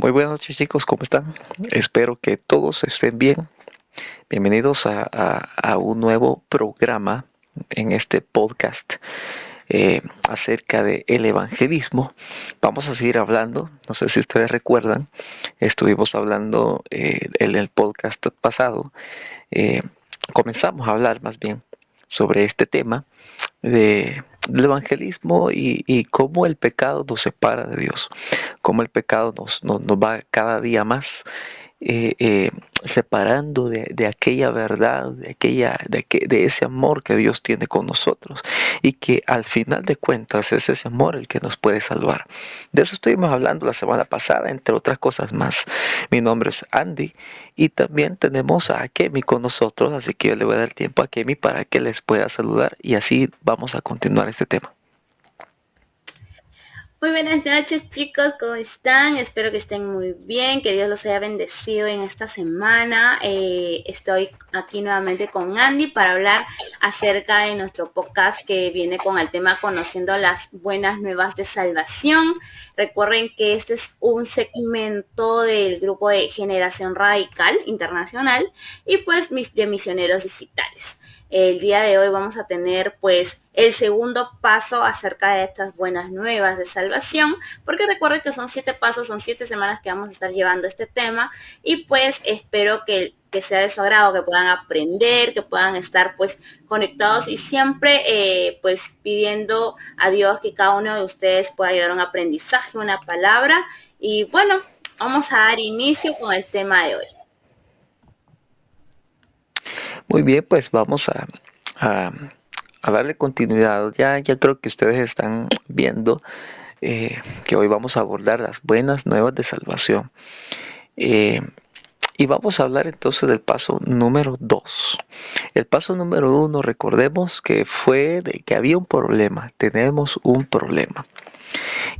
Muy buenas noches chicos, ¿cómo están? Espero que todos estén bien. Bienvenidos a un nuevo programa en este podcast acerca del evangelismo. Vamos a seguir hablando, no sé si ustedes recuerdan, estuvimos hablando en el podcast pasado, eh, comenzamos a hablar más bien sobre este tema del evangelismo y cómo el pecado nos separa de Dios, cómo el pecado nos va cada día más eh, eh, separando de aquella verdad, de ese amor que Dios tiene con nosotros y que al final de cuentas es ese amor el que nos puede salvar. De eso estuvimos hablando la semana pasada, entre otras cosas más. Mi nombre es Andy y también tenemos a Kemi con nosotros, así que yo le voy a dar tiempo a Kemi para que les pueda saludar y así vamos a continuar este tema. Muy buenas noches chicos, ¿cómo están? Espero que estén muy bien, que Dios los haya bendecido en esta semana. Estoy aquí nuevamente con Andy para hablar acerca de nuestro podcast que viene con el tema Conociendo las Buenas Nuevas de Salvación. Recuerden que este es un segmento del grupo de Generación Radical Internacional y pues de misioneros digitales. El día de hoy vamos a tener pues el segundo paso acerca de estas buenas nuevas de salvación, porque recuerden que son 7 pasos, son 7 semanas que vamos a estar llevando este tema y pues espero que sea de su agrado, que puedan aprender, que puedan estar pues conectados y siempre pues pidiendo a Dios que cada uno de ustedes pueda llevar un aprendizaje, una palabra y bueno, vamos a dar inicio con el tema de hoy. Muy bien, pues vamos a, a darle continuidad. Ya creo que ustedes están viendo que hoy vamos a abordar las buenas nuevas de salvación. Eh, y vamos a hablar entonces del paso número 2. El paso número 1, recordemos que fue de que había un problema, tenemos un problema.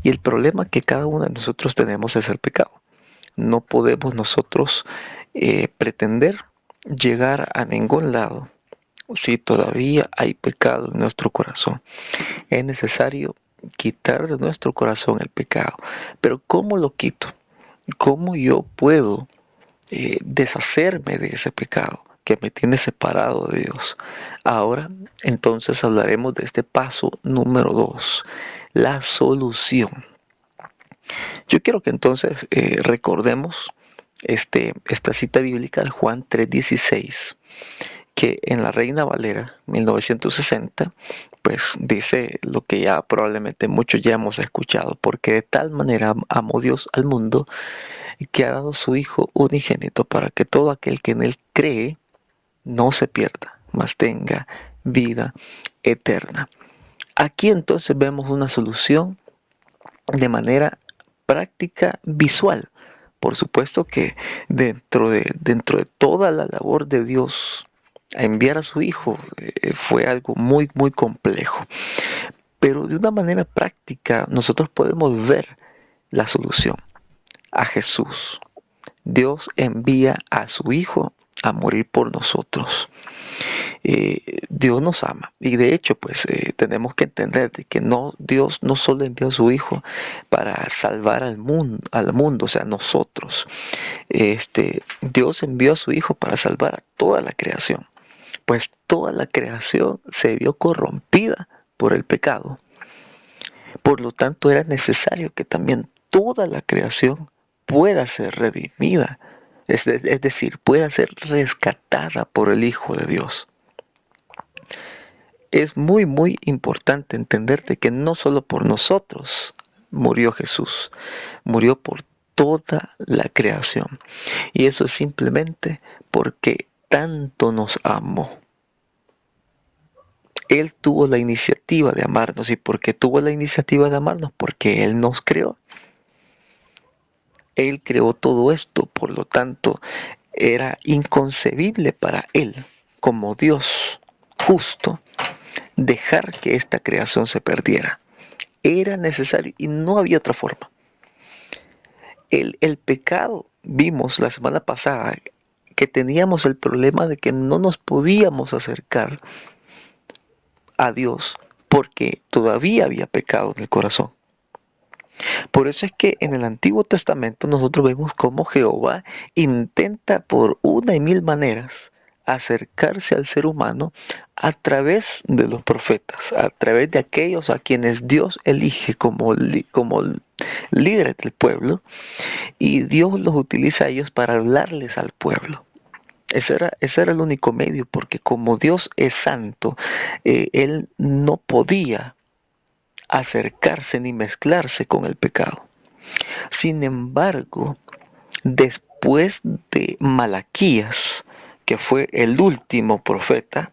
Y el problema que cada uno de nosotros tenemos es el pecado. No podemos nosotros pretender llegar a ningún lado si todavía hay pecado en nuestro corazón. Es necesario quitar de nuestro corazón el pecado. Pero ¿cómo lo quito? ¿Cómo yo puedo deshacerme de ese pecado que me tiene separado de Dios? Ahora, entonces hablaremos de este paso número 2, la solución. Yo quiero que entonces recordemos esta cita bíblica de Juan 3:16, que en la Reina Valera 1960, pues dice lo que ya probablemente muchos ya hemos escuchado, porque de tal manera amó Dios al mundo que ha dado su Hijo unigénito para que todo aquel que en él cree no se pierda, mas tenga vida eterna. Aquí entonces vemos una solución de manera práctica visual. Por supuesto que dentro de toda la labor de Dios a enviar a su Hijo fue algo muy complejo. Pero de una manera práctica nosotros podemos ver la solución a Jesús. Dios envía a su Hijo a morir por nosotros. Dios nos ama y de hecho pues tenemos que entender de que no, Dios no solo envió a su Hijo para salvar al mundo, o sea, nosotros. Dios envió a su Hijo para salvar a toda la creación, pues toda la creación se vio corrompida por el pecado. Por lo tanto, era necesario que también toda la creación pueda ser redimida, es decir, pueda ser rescatada por el Hijo de Dios. Es muy importante entender de que no solo por nosotros murió Jesús, murió por toda la creación. Y eso es simplemente porque tanto nos amó. Él tuvo la iniciativa de amarnos. ¿Y por qué tuvo la iniciativa de amarnos? Porque Él nos creó. Él creó todo esto, por lo tanto, era inconcebible para Él, como Dios justo, dejar que esta creación se perdiera. Era necesario y no había otra forma. El pecado, vimos la semana pasada que teníamos el problema de que no nos podíamos acercar a Dios porque todavía había pecado en el corazón. Por eso es que en el Antiguo Testamento nosotros vemos cómo Jehová intenta por una y mil maneras acercarse al ser humano a través de los profetas, a través de aquellos a quienes Dios elige como líderes del pueblo, y Dios los utiliza a ellos para hablarles al pueblo. Ese era el único medio, porque como Dios es santo, Él no podía acercarse ni mezclarse con el pecado. Sin embargo, después de Malaquías, que fue el último profeta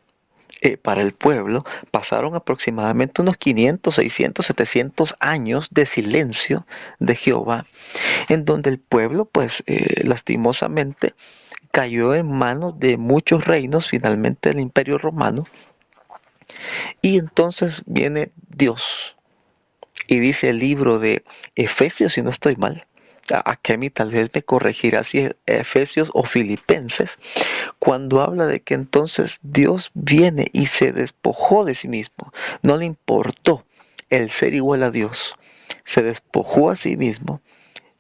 para el pueblo, pasaron aproximadamente unos 500, 600, 700 años de silencio de Jehová, en donde el pueblo, pues lastimosamente, cayó en manos de muchos reinos, finalmente el Imperio Romano, y entonces viene Dios y dice el libro de Efesios, si no estoy mal, a Kemi tal vez me corregirá si es Efesios o Filipenses, cuando habla de que entonces Dios viene y se despojó de sí mismo, no le importó el ser igual a Dios, se despojó a sí mismo,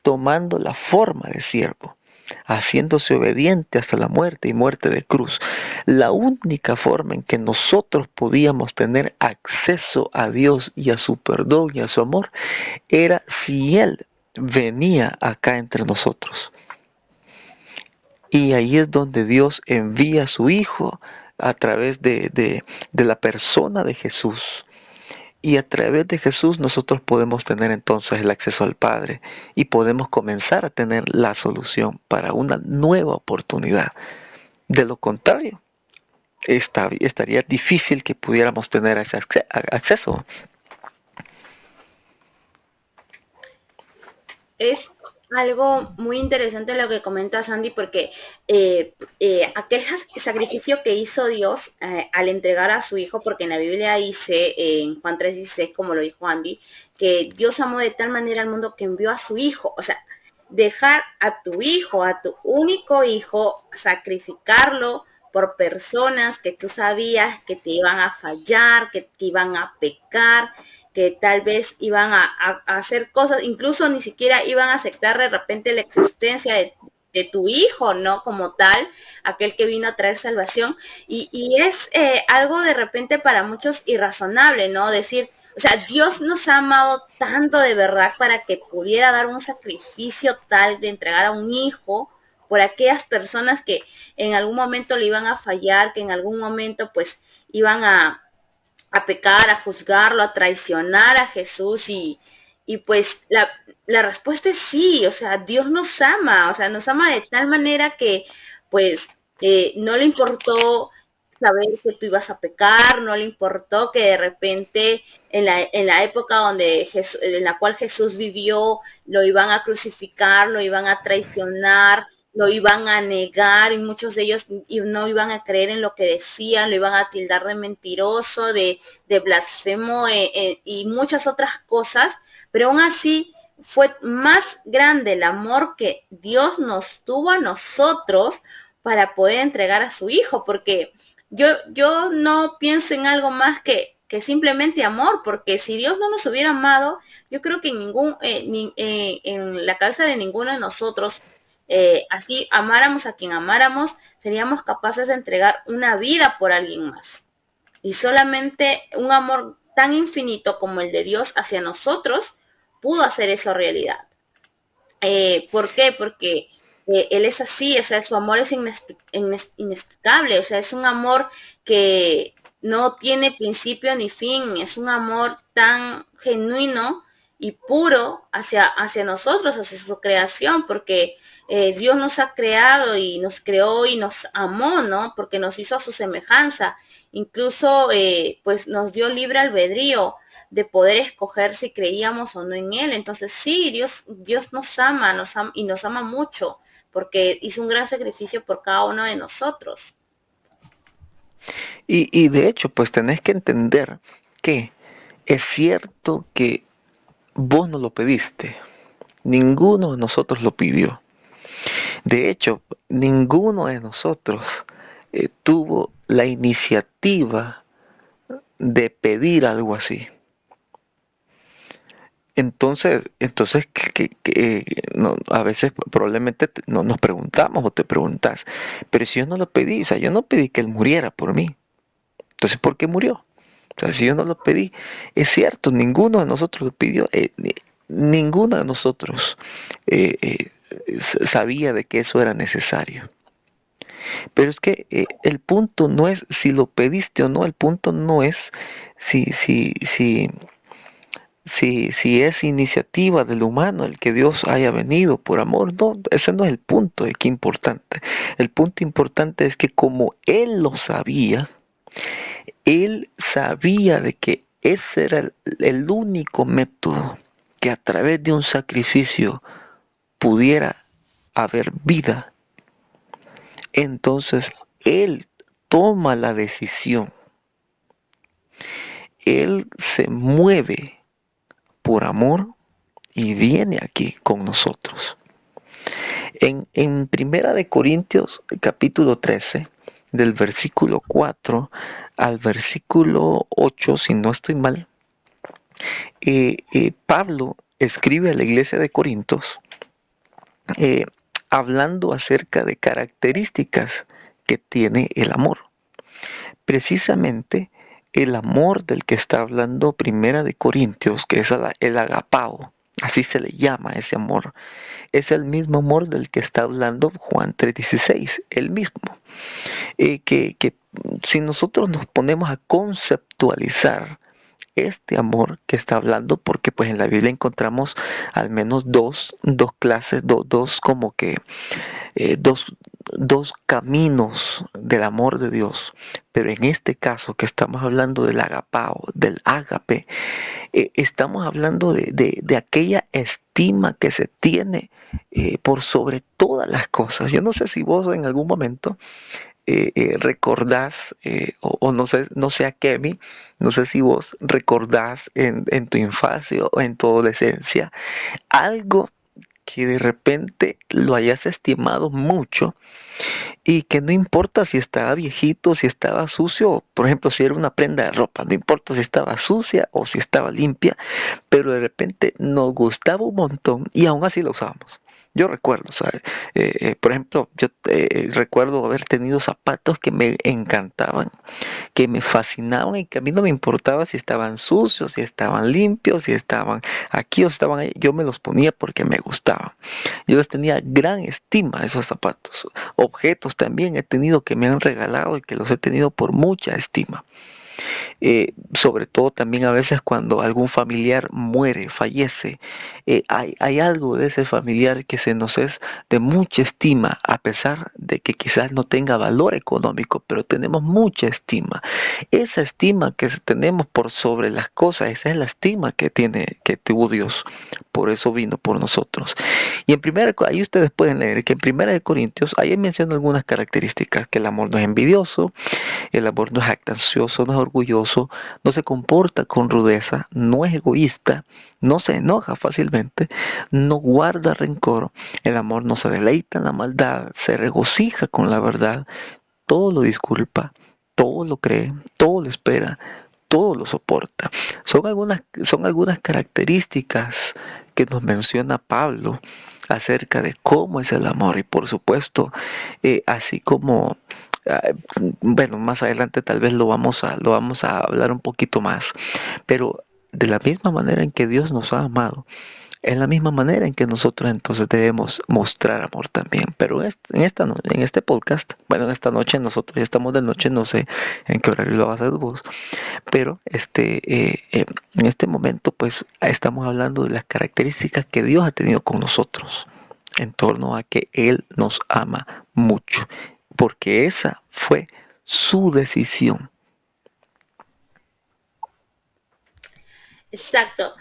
tomando la forma de siervo, haciéndose obediente hasta la muerte y muerte de cruz. La única forma en que nosotros podíamos tener acceso a Dios y a su perdón y a su amor era si Él venía acá entre nosotros. Y ahí es donde Dios envía a su Hijo a través de la persona de Jesús. Y a través de Jesús nosotros podemos tener entonces el acceso al Padre y podemos comenzar a tener la solución para una nueva oportunidad. De lo contrario, estaría difícil que pudiéramos tener ese acceso. Es algo muy interesante lo que comenta Sandy porque aquel sacrificio que hizo Dios al entregar a su hijo, porque en la Biblia dice, en Juan 3:16, como lo dijo Andy, que Dios amó de tal manera al mundo que envió a su hijo. O sea, dejar a tu hijo, a tu único hijo, sacrificarlo por personas que tú sabías que te iban a fallar, que te iban a pecar, que tal vez iban a hacer cosas, incluso ni siquiera iban a aceptar de repente la existencia de tu hijo, ¿no? Como tal, aquel que vino a traer salvación. Y es algo de repente para muchos irrazonable, ¿no? Decir, o sea, Dios nos ha amado tanto de verdad para que pudiera dar un sacrificio tal de entregar a un hijo por aquellas personas que en algún momento le iban a fallar, que en algún momento pues iban a pecar, a juzgarlo, a traicionar a Jesús y pues la respuesta es sí, o sea, Dios nos ama, o sea, nos ama de tal manera que pues no le importó saber que tú ibas a pecar, no le importó que de repente en la época donde en la cual Jesús vivió, lo iban a crucificar, lo iban a traicionar, lo iban a negar y muchos de ellos no iban a creer en lo que decían, lo iban a tildar de mentiroso, de blasfemo y muchas otras cosas, pero aún así fue más grande el amor que Dios nos tuvo a nosotros para poder entregar a su hijo, porque yo no pienso en algo más que simplemente amor, porque si Dios no nos hubiera amado, yo creo que en la cabeza de ninguno de nosotros, así amáramos a quien amáramos, seríamos capaces de entregar una vida por alguien más. Y solamente un amor tan infinito como el de Dios hacia nosotros pudo hacer eso realidad. ¿Por qué? Porque Él es así, o sea, su amor es inexplicable, o sea, es un amor que no tiene principio ni fin, es un amor tan genuino y puro hacia nosotros, hacia su creación, porque Dios nos ha creado y nos creó y nos amó, ¿no? Porque nos hizo a su semejanza, incluso pues nos dio libre albedrío de poder escoger si creíamos o no en Él. Entonces sí, Dios y nos ama mucho, porque hizo un gran sacrificio por cada uno de nosotros. Y de hecho, pues tenés que entender que es cierto que vos no lo pediste, ninguno de nosotros lo pidió. De hecho, ninguno de nosotros tuvo la iniciativa de pedir algo así. Entonces no, a veces probablemente no nos preguntamos o te preguntas, pero si yo no lo pedí, o sea, yo no pedí que él muriera por mí, entonces ¿por qué murió? O sea, si yo no lo pedí, es cierto, ninguno de nosotros lo pidió, ninguno de nosotros eh, eh, sabía de que eso era necesario. Pero es que el punto no es si lo pediste o no, el punto no es si, si, si, si es iniciativa del humano el que Dios haya venido por amor. No, ese no es el punto de qué importante. El punto importante es que como Él sabía de que ese era el único método que a través de un sacrificio pudiera haber vida. Entonces Él toma la decisión. Él se mueve por amor y viene aquí con nosotros. En Primera de Corintios capítulo 13, del versículo 4 al versículo 8, si no estoy mal, Pablo escribe a la iglesia de Corintios eh, hablando acerca de características que tiene el amor. Precisamente el amor del que está hablando Primera de Corintios, que es el agapao, así se le llama ese amor, es el mismo amor del que está hablando Juan 3:16, el mismo. Que si nosotros nos ponemos a conceptualizar este amor que está hablando, porque pues en la Biblia encontramos al menos dos clases, dos como que dos caminos del amor de Dios. Pero en este caso que estamos hablando del agapao, del ágape, estamos hablando de aquella estima que se tiene por sobre todas las cosas. Yo no sé si vos en algún momento recordás, o no sé a Kevin, no sé si vos recordás en tu infancia o en tu adolescencia algo que de repente lo hayas estimado mucho y que no importa si estaba viejito, si estaba sucio, por ejemplo, si era una prenda de ropa, no importa si estaba sucia o si estaba limpia, pero de repente nos gustaba un montón y aún así lo usábamos. Yo recuerdo, ¿sabes? Por ejemplo, yo recuerdo haber tenido zapatos que me encantaban, que me fascinaban y que a mí no me importaba si estaban sucios, si estaban limpios, si estaban aquí o si estaban ahí. Yo me los ponía porque me gustaban. Yo les tenía gran estima a esos zapatos. Objetos también he tenido que me han regalado y que los he tenido por mucha estima. Sobre todo también a veces cuando algún familiar muere, fallece, hay algo de ese familiar que se nos es de mucha estima, a pesar de que quizás no tenga valor económico, pero tenemos mucha estima. Esa estima que tenemos por sobre las cosas, esa es la estima que tuvo Dios. Por eso vino por nosotros. Y en primera, ahí ustedes pueden leer que en Primera de Corintios, ahí menciona algunas características, que el amor no es envidioso, el amor no es jactancioso, no es orgulloso, no se comporta con rudeza, no es egoísta, no se enoja fácilmente, no guarda rencor, el amor no se deleita en la maldad, se regocija con la verdad, todo lo disculpa, todo lo cree, todo lo espera, todo lo soporta. Son algunas características que nos menciona Pablo acerca de cómo es el amor y por supuesto, así como ah, bueno, más adelante tal vez lo vamos a hablar un poquito más, pero de la misma manera en que Dios nos ha amado, es la misma manera en que nosotros entonces debemos mostrar amor también. Pero en este podcast, bueno, en esta noche, nosotros ya estamos de noche, no sé en qué horario lo vas a hacer vos, pero en este momento pues estamos hablando de las características que Dios ha tenido con nosotros en torno a que Él nos ama mucho, porque esa fue su decisión. Exacto.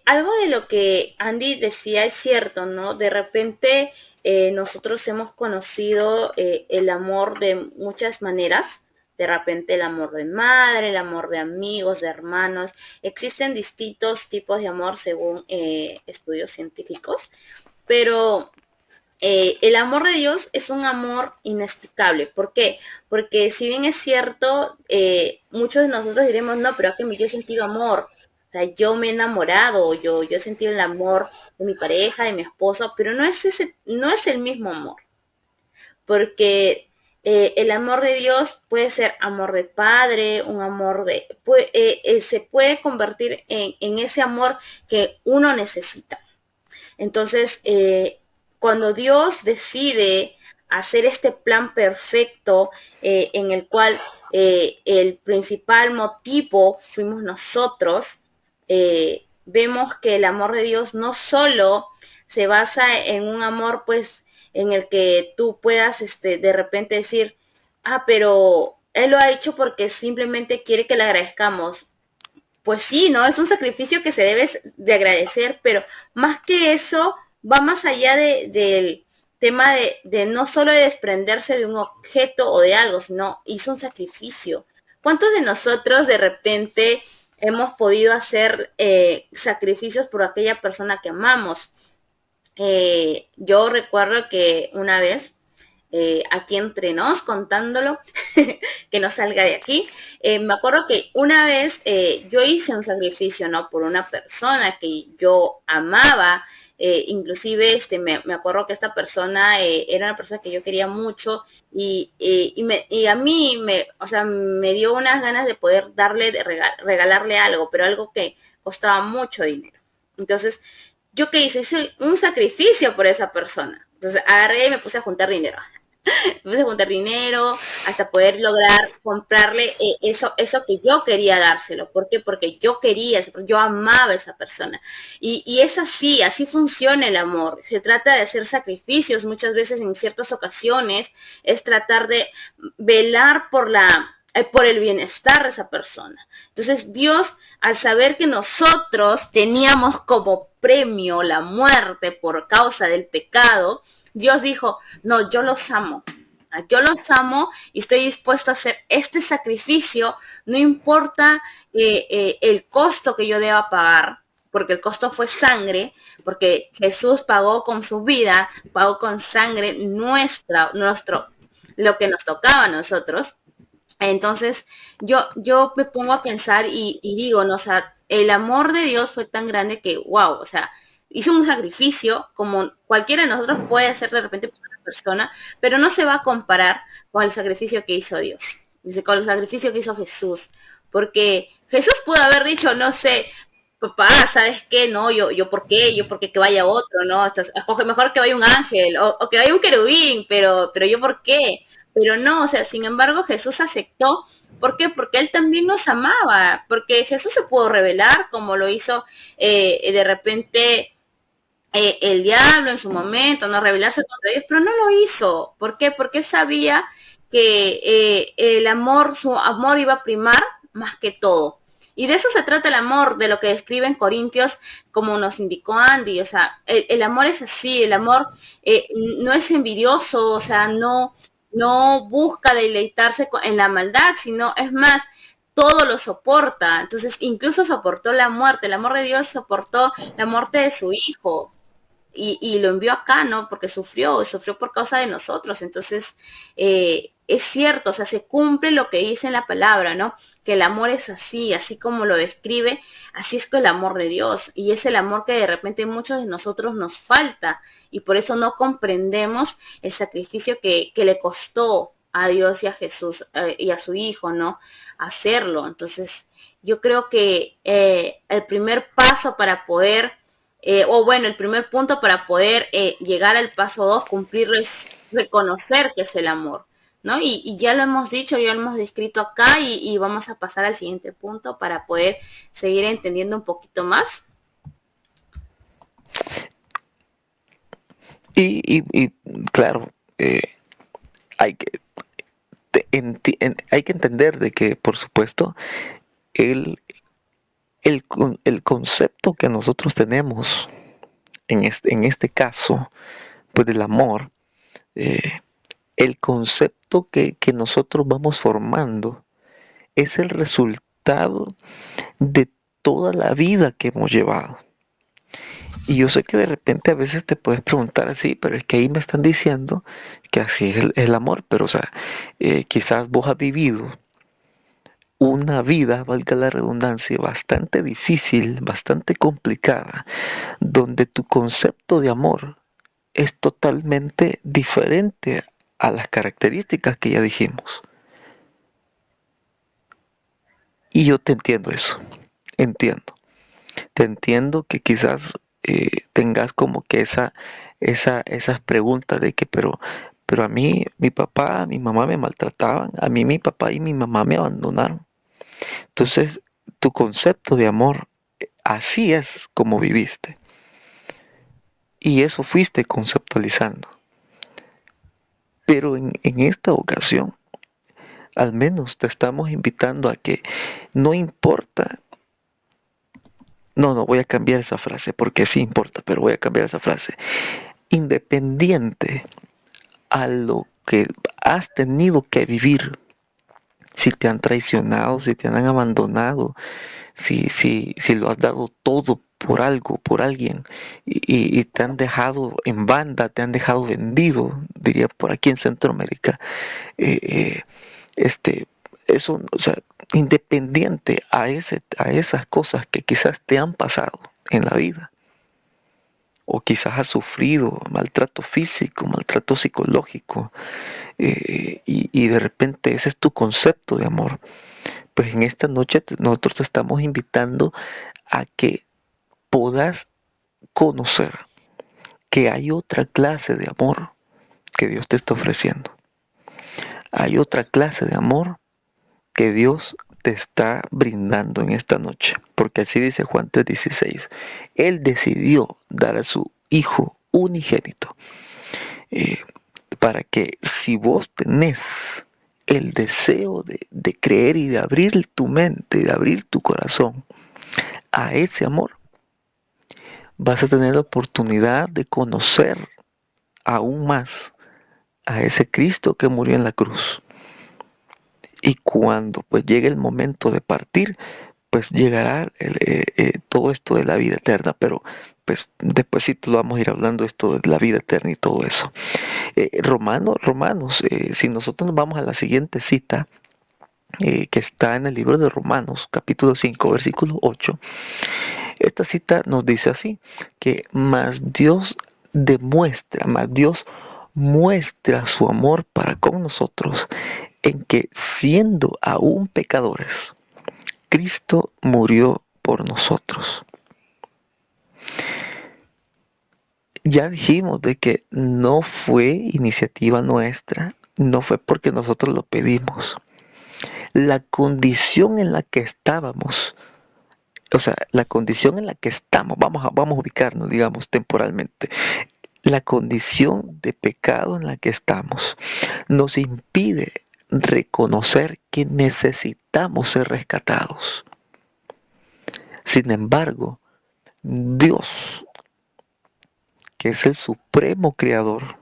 Algo de lo que Andy decía es cierto, ¿no? De repente nosotros hemos conocido el amor de muchas maneras. De repente el amor de madre, el amor de amigos, de hermanos. Existen distintos tipos de amor según estudios científicos. Pero el amor de Dios es un amor inexplicable. ¿Por qué? Porque si bien es cierto, muchos de nosotros diremos, no, pero es que yo he sentido amor. sea, yo me he enamorado, yo he sentido el amor de mi pareja, de mi esposo, pero no es el mismo amor, porque el amor de Dios puede ser amor de padre, un amor se puede convertir en ese amor que uno necesita. Entonces, cuando Dios decide hacer este plan perfecto en el cual el principal motivo fuimos nosotros, vemos que el amor de Dios no solo se basa en un amor pues en el que tú puedas de repente decir, pero Él lo ha hecho porque simplemente quiere que le agradezcamos. Pues sí, ¿no? Es un sacrificio que se debe de agradecer, pero más que eso, va más allá del tema de no solo de desprenderse de un objeto o de algo, sino hizo un sacrificio. ¿Cuántos de nosotros de repente hemos podido hacer sacrificios por aquella persona que amamos? Yo recuerdo que una vez aquí entre nos contándolo, que no salga de aquí. Me acuerdo que una vez yo hice un sacrificio, ¿no? Por una persona que yo amaba, inclusive me acuerdo que esta persona era una persona que yo quería mucho y a mí o sea, me dio unas ganas de poder regalarle algo, pero algo que costaba mucho dinero. Entonces, ¿yo qué hice? Hice un sacrificio por esa persona. Entonces agarré y me puse a juntar dinero. Me puse a juntar dinero hasta poder lograr comprarle eso que yo quería dárselo. ¿Por qué? Porque yo quería, yo amaba a esa persona. Y es así funciona el amor. Se trata de hacer sacrificios muchas veces en ciertas ocasiones, es tratar de velar por el bienestar de esa persona. Entonces Dios, al saber que nosotros teníamos como premio la muerte por causa del pecado, Dios dijo, no, yo los amo y estoy dispuesto a hacer este sacrificio, no importa el costo que yo deba pagar, porque el costo fue sangre, porque Jesús pagó con su vida, pagó con sangre lo que nos tocaba a nosotros. Entonces, yo me pongo a pensar y digo, no, o sea, el amor de Dios fue tan grande que, wow, o sea, hizo un sacrificio como cualquiera de nosotros puede hacer de repente por una persona, pero no se va a comparar con el sacrificio que hizo Dios, con el sacrificio que hizo Jesús, porque Jesús pudo haber dicho, no sé, papá, ¿sabes qué? No, yo ¿por qué? Yo porque que vaya otro, ¿no? Escoge mejor que vaya un ángel o que vaya un querubín, pero yo ¿por qué? Pero no, o sea, sin embargo Jesús aceptó. ¿Por qué? Porque Él también nos amaba, porque Jesús se pudo revelar como lo hizo de repente el diablo en su momento, no rebelarse contra Dios, pero no lo hizo. ¿Por qué? Porque Él sabía que su amor iba a primar más que todo. Y de eso se trata el amor, de lo que describe en Corintios, como nos indicó Andy. O sea, el amor es así, el amor no es envidioso, o sea, no busca deleitarse en la maldad, sino es más, todo lo soporta. Entonces, incluso soportó la muerte. El amor de Dios soportó la muerte de su hijo. Y lo envió acá, ¿no? Porque sufrió por causa de nosotros. Entonces, es cierto, o sea, se cumple lo que dice en la palabra, ¿no? Que el amor es así como lo describe, así es que el amor de Dios. Y es el amor que de repente muchos de nosotros nos falta. Y por eso no comprendemos el sacrificio que le costó a Dios y a Jesús y a su Hijo, ¿no? Hacerlo. Entonces, yo creo que el primer paso para poder el primer punto para poder llegar al paso 2, cumplirlo, es reconocer que es el amor, ¿no? Y ya lo hemos dicho, ya lo hemos descrito acá y vamos a pasar al siguiente punto para poder seguir entendiendo un poquito más. Y claro, hay que, hay que entender de que, por supuesto, el, el concepto que nosotros tenemos en este caso, pues del amor, eh, el concepto que nosotros vamos formando es el resultado de toda la vida que hemos llevado. Y yo sé que de repente a veces te puedes preguntar así, pero es que ahí me están diciendo que así es el amor, pero o sea, quizás vos has vivido una vida, valga la redundancia, bastante difícil, bastante complicada, donde tu concepto de amor es totalmente diferente a las características que ya dijimos. Y yo te entiendo eso, entiendo. Te entiendo que quizás tengas como que esas preguntas de que, pero a mí, mi papá, mi mamá me maltrataban, a mí mi papá y mi mamá me abandonaron. Entonces, tu concepto de amor, así es como viviste. Y eso fuiste conceptualizando. Pero en esta ocasión, al menos te estamos invitando a que no importa, no voy a cambiar esa frase porque sí importa, pero voy a cambiar esa frase. Independiente a lo que has tenido que vivir, si te han traicionado, si te han abandonado, si lo has dado todo por algo, por alguien, y te han dejado en banda, te han dejado vendido, diría por aquí en Centroamérica, eh, eh, este, eso, o sea, independiente a esas cosas que quizás te han pasado en la vida, o quizás has sufrido maltrato físico, maltrato psicológico, y de repente ese es tu concepto de amor. Pues en esta noche nosotros te estamos invitando a que puedas conocer que hay otra clase de amor que Dios te está ofreciendo. Hay otra clase de amor que Dios te está brindando en esta noche. Porque así dice Juan 3:16. Él decidió dar a su Hijo unigénito, eh, para que si vos tenés el deseo de creer y de abrir tu mente, de abrir tu corazón a ese amor, vas a tener la oportunidad de conocer aún más a ese Cristo que murió en la cruz. Y cuando pues llegue el momento de partir, pues llegará todo esto de la vida eterna, pero pues después sí lo vamos a ir hablando esto de la vida eterna y todo eso. Romanos, si nosotros nos vamos a la siguiente cita, que está en el libro de Romanos, capítulo 5, versículo 8, esta cita nos dice así, que más Dios muestra su amor para con nosotros en que siendo aún pecadores, Cristo murió por nosotros. Ya dijimos de que no fue iniciativa nuestra, no fue porque nosotros lo pedimos. La condición en la que estábamos, o sea, la condición en la que estamos, vamos a ubicarnos, digamos, temporalmente. La condición de pecado en la que estamos nos impide reconocer que necesitamos ser rescatados. Sin embargo, Dios, que es el supremo creador,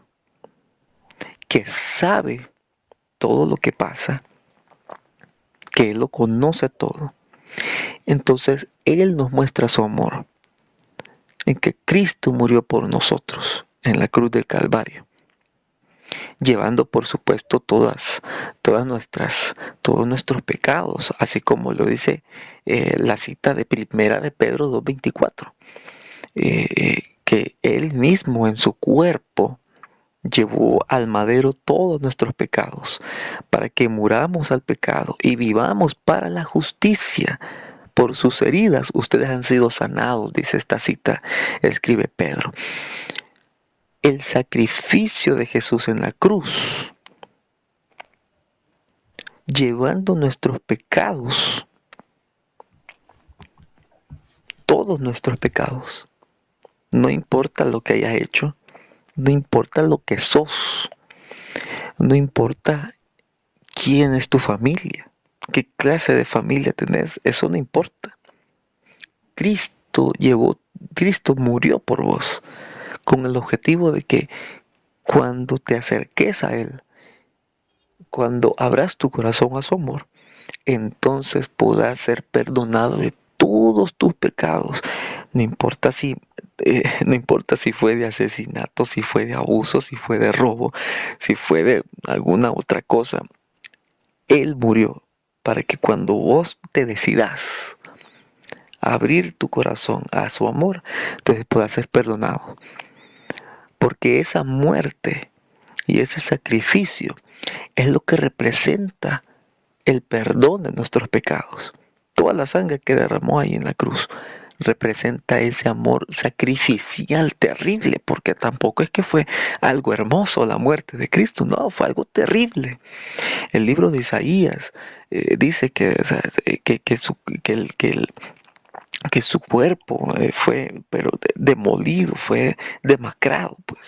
que sabe todo lo que pasa, que Él lo conoce todo, entonces Él nos muestra su amor en que Cristo murió por nosotros en la cruz del Calvario, llevando por supuesto todos nuestros pecados, así como lo dice la cita de primera de Pedro 2:24, que Él mismo en su cuerpo llevó al madero todos nuestros pecados, para que muramos al pecado y vivamos para la justicia. Por sus heridas ustedes han sido sanados, dice esta cita, escribe Pedro. El sacrificio de Jesús en la cruz, llevando nuestros pecados, todos nuestros pecados, no importa lo que hayas hecho, no importa lo que sos, no importa quién es tu familia, qué clase de familia tenés, eso no importa. Cristo Cristo murió por vos, con el objetivo de que cuando te acerques a Él, cuando abras tu corazón a su amor, entonces podrás ser perdonado de todos tus pecados. No importa no importa si fue de asesinato, si fue de abuso, si fue de robo, si fue de alguna otra cosa. Él murió para que cuando vos te decidas a abrir tu corazón a su amor, entonces puedas ser perdonado. Porque esa muerte y ese sacrificio es lo que representa el perdón de nuestros pecados. Toda la sangre que derramó ahí en la cruz representa ese amor sacrificial terrible, porque tampoco es que fue algo hermoso la muerte de Cristo, no, fue algo terrible. El libro de Isaías dice que, o sea, que su cuerpo fue pero demolido, fue demacrado, pues.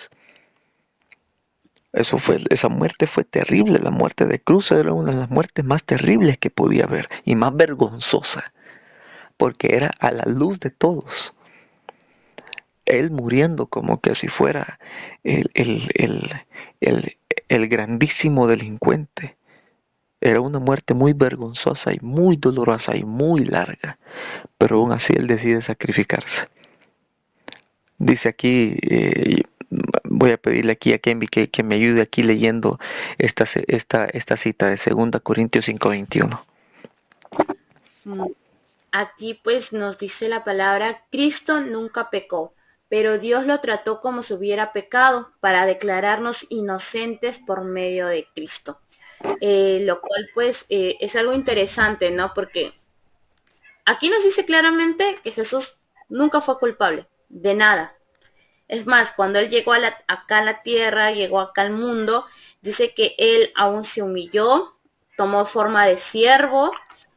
Esa muerte fue terrible, la muerte de cruz era una de las muertes más terribles que podía haber y más vergonzosa, porque era a la luz de todos. Él muriendo como que si fuera el, el, el, el, el grandísimo delincuente. Era una muerte muy vergonzosa y muy dolorosa y muy larga, pero aún así él decide sacrificarse. Dice aquí, voy a pedirle aquí a Kenby que me ayude aquí leyendo esta cita de 2 Corintios 5:21. Aquí pues nos dice la palabra, Cristo nunca pecó, pero Dios lo trató como si hubiera pecado para declararnos inocentes por medio de Cristo. Lo cual pues es algo interesante, ¿no? Porque aquí nos dice claramente que Jesús nunca fue culpable de nada. Es más, cuando él llegó acá a la tierra, llegó acá al mundo, dice que él aún se humilló, tomó forma de siervo,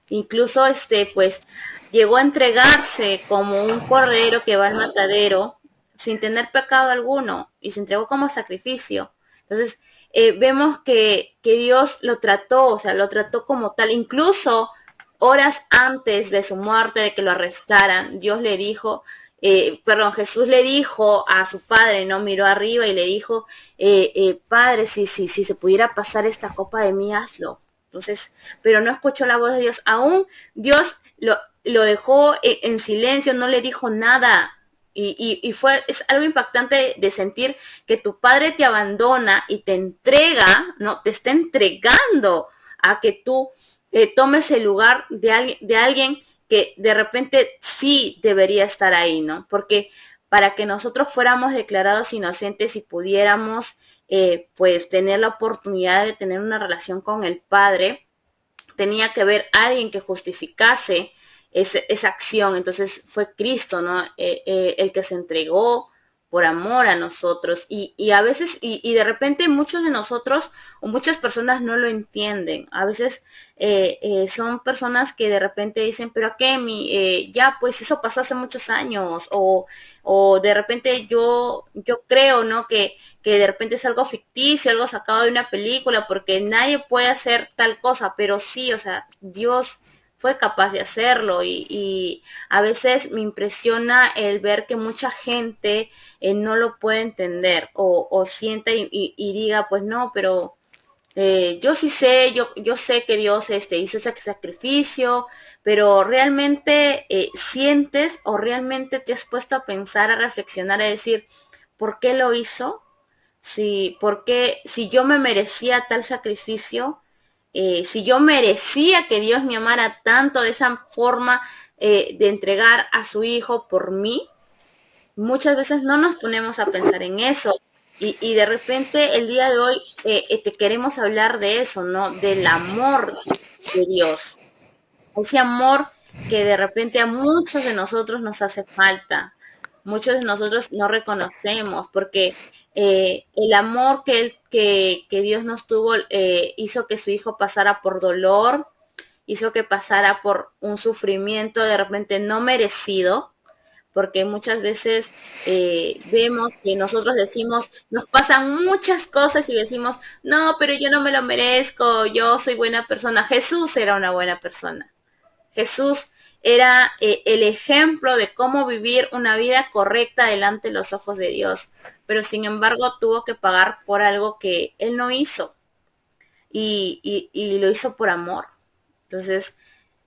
incluso pues llegó a entregarse como un cordero que va al matadero sin tener pecado alguno y se entregó como sacrificio. Entonces, vemos que Dios lo trató, o sea, lo trató como tal. Incluso horas antes de su muerte, de que lo arrestaran, Dios le dijo, Jesús le dijo a su padre, no miró arriba y le dijo, Padre, si se pudiera pasar esta copa de mí, hazlo. Entonces, pero no escuchó la voz de Dios. Aún Dios lo dejó en silencio, no le dijo nada. Es algo impactante de sentir que tu padre te abandona y te entrega, ¿no? Te está entregando a que tú tomes el lugar de alguien que de repente sí debería estar ahí, ¿no? Porque para que nosotros fuéramos declarados inocentes y pudiéramos pues tener la oportunidad de tener una relación con el Padre, tenía que haber alguien que justificase esa acción. Entonces fue Cristo, ¿no? El que se entregó por amor a nosotros. Y a veces, de repente muchos de nosotros o muchas personas no lo entienden. A veces son personas que de repente dicen, pero ¿a qué? Ya, pues eso pasó hace muchos años. O de repente yo creo, ¿no? Que de repente es algo ficticio, algo sacado de una película, porque nadie puede hacer tal cosa, pero sí, o sea, Dios fue capaz de hacerlo y a veces me impresiona el ver que mucha gente no lo puede entender o sienta y diga, pues no, pero yo sí sé, yo sé que Dios hizo ese sacrificio, pero realmente sientes o realmente te has puesto a pensar, a reflexionar, a decir, ¿por qué lo hizo? Porque si yo me merecía tal sacrificio, si yo merecía que Dios me amara tanto de esa forma de entregar a su hijo por mí, muchas veces no nos ponemos a pensar en eso. Y de repente el día de hoy te queremos hablar de eso, ¿no? Del amor de Dios. Ese amor que de repente a muchos de nosotros nos hace falta. Muchos de nosotros no reconocemos porque el amor que Dios nos tuvo hizo que su hijo pasara por dolor, hizo que pasara por un sufrimiento de repente no merecido, porque muchas veces vemos que nosotros decimos, nos pasan muchas cosas y decimos, no, pero yo no me lo merezco, yo soy buena persona. Jesús era una buena persona. Jesús era el ejemplo de cómo vivir una vida correcta delante de los ojos de Dios, pero sin embargo tuvo que pagar por algo que él no hizo y lo hizo por amor. Entonces,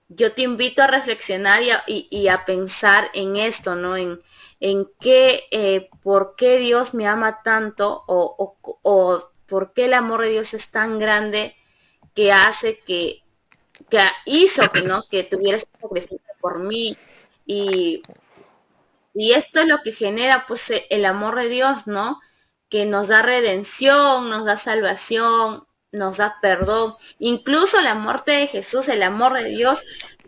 yo te invito a reflexionar y a pensar en esto, ¿no? En qué, por qué Dios me ama tanto o por qué el amor de Dios es tan grande que hace que hizo que no, que tuviera este sacrificio por mí. Y, y esto es lo que genera pues el amor de Dios, ¿no? Que nos da redención, nos da salvación, nos da perdón. Incluso la muerte de Jesús, el amor de Dios,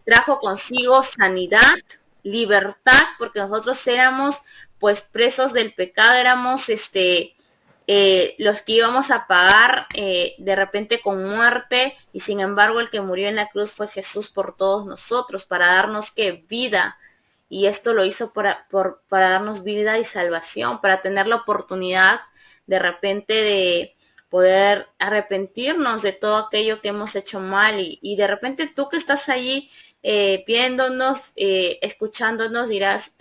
trajo consigo sanidad, libertad, porque nosotros éramos pues presos del pecado, éramos los que íbamos a pagar de repente con muerte, y sin embargo el que murió en la cruz fue Jesús por todos nosotros, para darnos que vida, y esto lo hizo para darnos vida y salvación, para tener la oportunidad de repente de poder arrepentirnos de todo aquello que hemos hecho mal, y de repente tú que estás allí viéndonos, escuchándonos, dirás,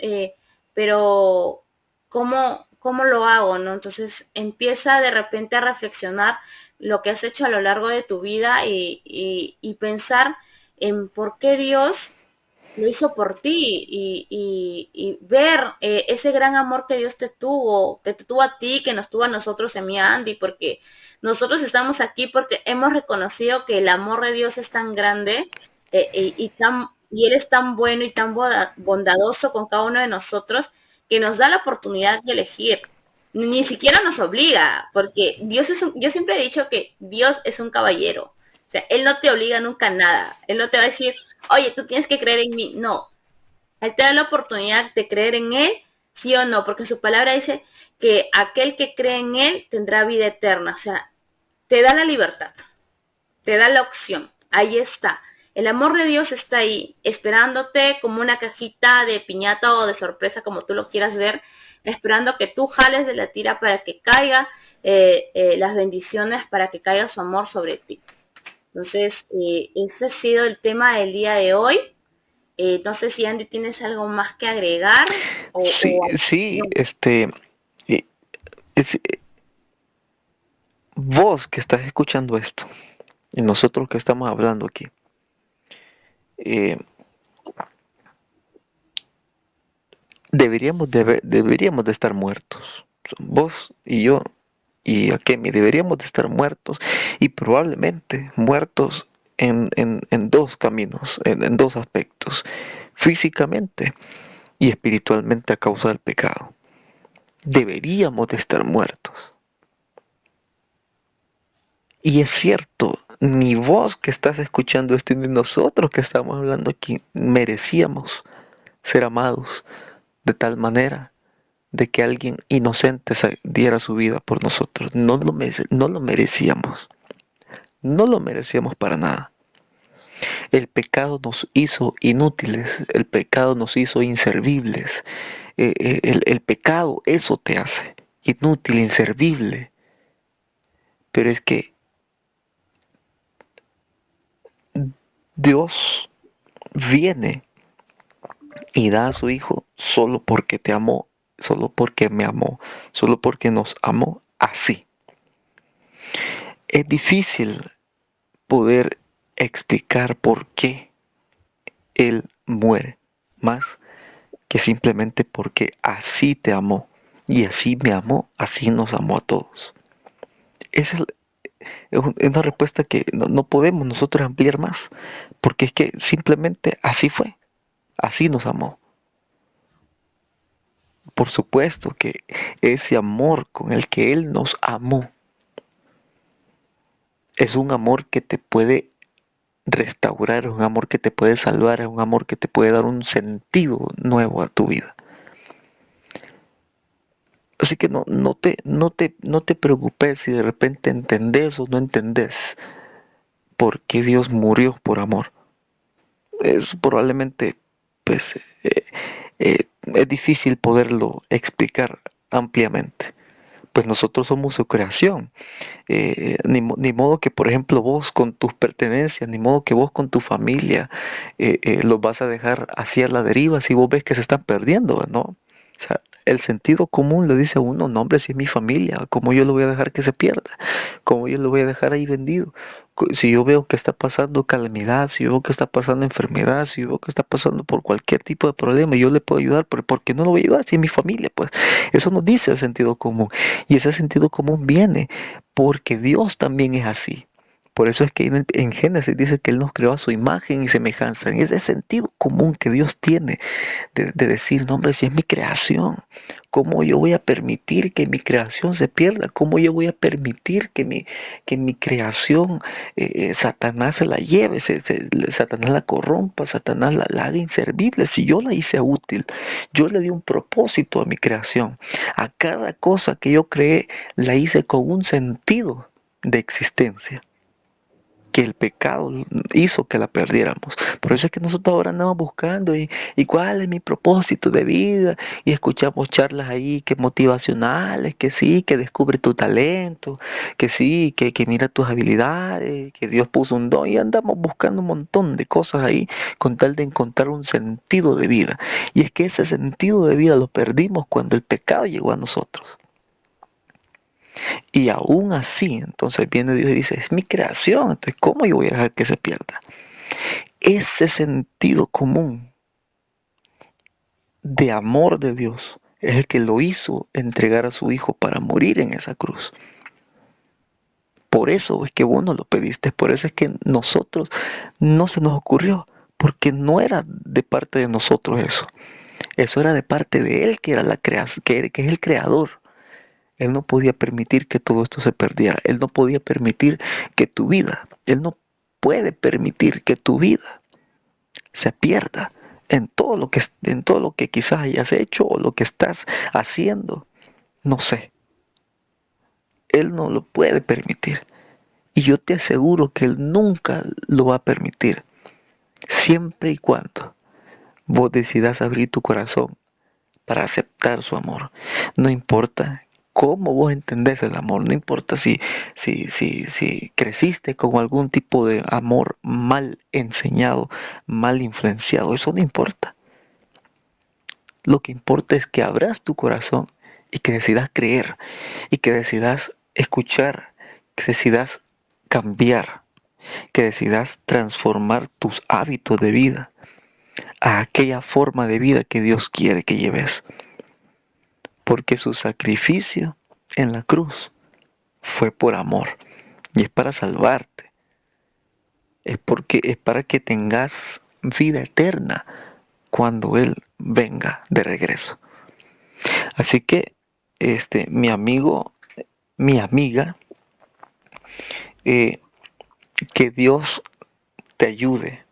pero ¿cómo lo hago? ¿No? Entonces empieza de repente a reflexionar lo que has hecho a lo largo de tu vida, y pensar en por qué Dios lo hizo por ti, y ver ese gran amor que Dios que te tuvo a ti, que nos tuvo a nosotros en mi Andy, porque nosotros estamos aquí porque hemos reconocido que el amor de Dios es tan grande, y Él es tan bueno y tan bondadoso con cada uno de nosotros, que nos da la oportunidad de elegir. Ni siquiera nos obliga, porque yo siempre he dicho que Dios es un caballero. O sea, Él no te obliga nunca a nada. Él no te va a decir, oye, tú tienes que creer en mí. No, Él te da la oportunidad de creer en Él, sí o no, porque su palabra dice que aquel que cree en Él tendrá vida eterna. O sea, te da la libertad, te da la opción. Ahí está. El amor de Dios está ahí, esperándote como una cajita de piñata o de sorpresa, como tú lo quieras ver, esperando que tú jales de la tira para que caiga las bendiciones, para que caiga su amor sobre ti. Entonces, ese ha sido el tema del día de hoy. No sé si Andy tienes algo más que agregar Sí, o sí, no. eh, es- vos que estás escuchando esto, y nosotros que estamos hablando aquí, eh, deberíamos de estar muertos. Vos y yo y Akemi deberíamos de estar muertos, y probablemente muertos en dos caminos, en dos aspectos, físicamente y espiritualmente a causa del pecado. Deberíamos de estar muertos. Y es cierto, ni vos que estás escuchando esto, ni nosotros que estamos hablando aquí, merecíamos ser amados de tal manera de que alguien inocente diera su vida por nosotros. No lo merecíamos. No lo merecíamos para nada. El pecado nos hizo inútiles, el pecado nos hizo inservibles. El pecado eso te hace, inútil, inservible. Pero es que Dios viene y da a su Hijo solo porque te amó, solo porque me amó, solo porque nos amó así. Es difícil poder explicar por qué Él muere, más que simplemente porque así te amó. Y así me amó, así nos amó a todos. Esa es una respuesta que no podemos nosotros ampliar más, porque es que simplemente así fue, así nos amó. Por supuesto que ese amor con el que Él nos amó es un amor que te puede restaurar, es un amor que te puede salvar, es un amor que te puede dar un sentido nuevo a tu vida. Así que no te preocupes si de repente entendés o no entendés por qué Dios murió por amor. Es probablemente, pues, es difícil poderlo explicar ampliamente. Pues nosotros somos su creación. Ni modo que, por ejemplo, vos con tus pertenencias, ni modo que vos con tu familia los vas a dejar así a la deriva si vos ves que se están perdiendo, ¿no? O sea, el sentido común le dice a uno, no hombre, si es mi familia, ¿cómo yo lo voy a dejar que se pierda? ¿Cómo yo lo voy a dejar ahí vendido? Si yo veo que está pasando calamidad, si yo veo que está pasando enfermedad, si yo veo que está pasando por cualquier tipo de problema, yo le puedo ayudar, pero ¿por qué no lo voy a ayudar si es mi familia? Pues eso nos dice el sentido común. Y ese sentido común viene porque Dios también es así. Por eso es que en Génesis dice que Él nos creó a su imagen y semejanza. En ese sentido común que Dios tiene de decir, no hombre, si es mi creación, ¿cómo yo voy a permitir que mi creación se pierda? ¿Cómo yo voy a permitir que mi creación Satanás se la lleve, Satanás la corrompa, Satanás la haga inservible? Si yo la hice útil, yo le di un propósito a mi creación. A cada cosa que yo creé, la hice con un sentido de existencia que el pecado hizo que la perdiéramos. Por eso es que nosotros ahora andamos buscando y cuál es mi propósito de vida y escuchamos charlas ahí que motivacionales, que sí, que descubre tu talento, que sí, que mira tus habilidades, que Dios puso un don y andamos buscando un montón de cosas ahí con tal de encontrar un sentido de vida. Y es que ese sentido de vida lo perdimos cuando el pecado llegó a nosotros. Y aún así, entonces viene Dios y dice, es mi creación, entonces ¿cómo yo voy a dejar que se pierda? Ese sentido común de amor de Dios es el que lo hizo entregar a su hijo para morir en esa cruz. Por eso es que vos no lo pediste, por eso es que nosotros no se nos ocurrió, porque no era de parte de nosotros eso. Eso era de parte de Él, que era la que es el creador. Él no podía permitir que todo esto se perdiera. Él no podía permitir que tu vida, Él no puede permitir que tu vida se pierda en todo lo que quizás hayas hecho o lo que estás haciendo. No sé. Él no lo puede permitir. Y yo te aseguro que Él nunca lo va a permitir. Siempre y cuando vos decidas abrir tu corazón para aceptar su amor. No importa cómo vos entendés el amor, no importa si creciste con algún tipo de amor mal enseñado, mal influenciado, eso no importa. Lo que importa es que abras tu corazón y que decidas creer y que decidas escuchar, que decidas cambiar, que decidas transformar tus hábitos de vida a aquella forma de vida que Dios quiere que lleves. Porque su sacrificio en la cruz fue por amor y es para salvarte, es para que tengas vida eterna cuando Él venga de regreso. Así que, mi amigo, mi amiga, eh, que Dios te ayude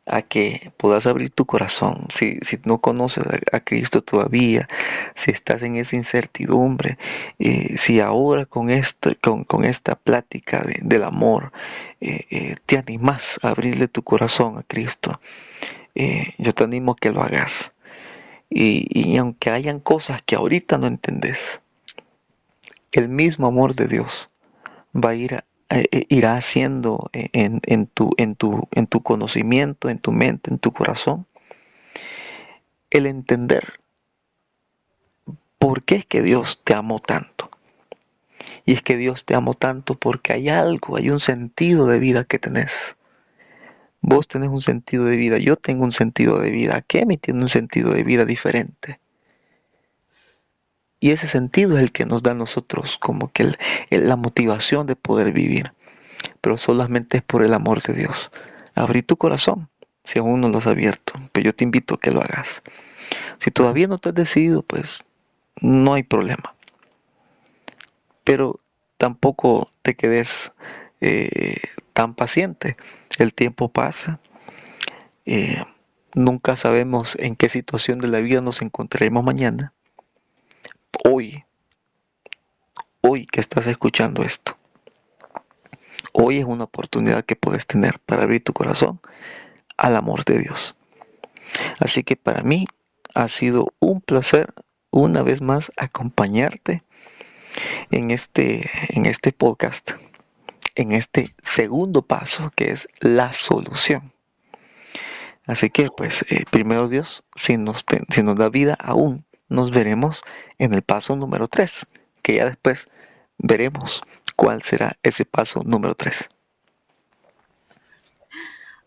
a que puedas abrir tu corazón. Si no conoces a Cristo todavía, si estás en esa incertidumbre, si ahora con esta plática del amor te animas a abrirle tu corazón a Cristo, yo te animo a que lo hagas. Y aunque hayan cosas que ahorita no entendés, el mismo amor de Dios va a irá haciendo en tu conocimiento, en tu mente, en tu corazón, el entender por qué es que Dios te amó tanto. Y es que Dios te amó tanto porque hay algo, hay un sentido de vida que tenés. Vos tenés un sentido de vida, yo tengo un sentido de vida, Kemi tiene un sentido de vida diferente. Y ese sentido es el que nos da a nosotros como que la motivación de poder vivir. Pero solamente es por el amor de Dios. Abrí tu corazón, si aún no lo has abierto, pero yo te invito a que lo hagas. Si todavía no te has decidido, pues no hay problema. Pero tampoco te quedes tan paciente. El tiempo pasa. eh, Nunca sabemos en qué situación de la vida nos encontraremos mañana. Hoy, hoy que estás escuchando esto, hoy es una oportunidad que puedes tener para abrir tu corazón al amor de Dios. Así que para mí ha sido un placer una vez más acompañarte en este podcast, en este segundo paso que es la solución. Así que pues primero Dios, si nos da vida aún, nos veremos en el paso número 3, que ya después veremos cuál será ese paso número 3.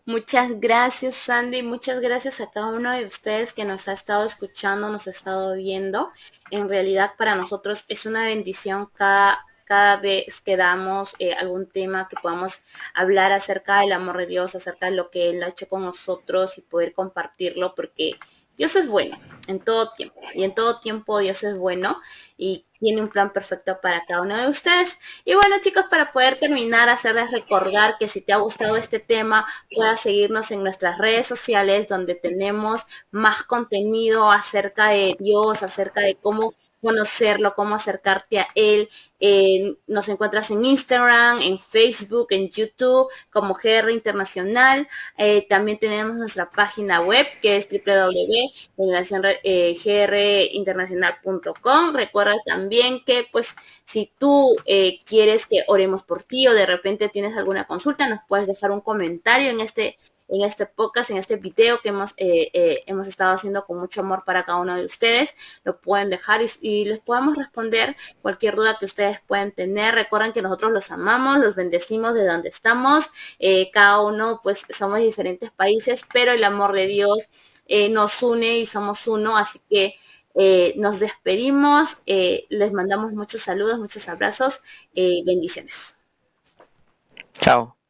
Muchas gracias, Sandy. Muchas gracias a cada uno de ustedes que nos ha estado escuchando, nos ha estado viendo. En realidad para nosotros es una bendición cada vez que damos algún tema que podamos hablar acerca del amor de Dios, acerca de lo que Él ha hecho con nosotros y poder compartirlo, porque Dios es bueno en todo tiempo, y en todo tiempo Dios es bueno y tiene un plan perfecto para cada uno de ustedes. Y bueno, chicos, para poder terminar, hacerles recordar que si te ha gustado este tema, puedas seguirnos en nuestras redes sociales, donde tenemos más contenido acerca de Dios, acerca de cómo conocerlo, cómo acercarte a Él. Nos encuentras en Instagram, en Facebook, en YouTube, como GR Internacional. También tenemos nuestra página web, que es www.grinternacional.com. Recuerda también que, pues, si tú quieres que oremos por ti o de repente tienes alguna consulta, nos puedes dejar un comentario en este podcast, en este video que hemos estado haciendo con mucho amor para cada uno de ustedes. Lo pueden dejar y les podemos responder cualquier duda que ustedes puedan tener. Recuerden que nosotros los amamos, los bendecimos de donde estamos. Cada uno, pues, somos de diferentes países, pero el amor de Dios nos une y somos uno, así que nos despedimos, les mandamos muchos saludos, muchos abrazos, bendiciones. Chao.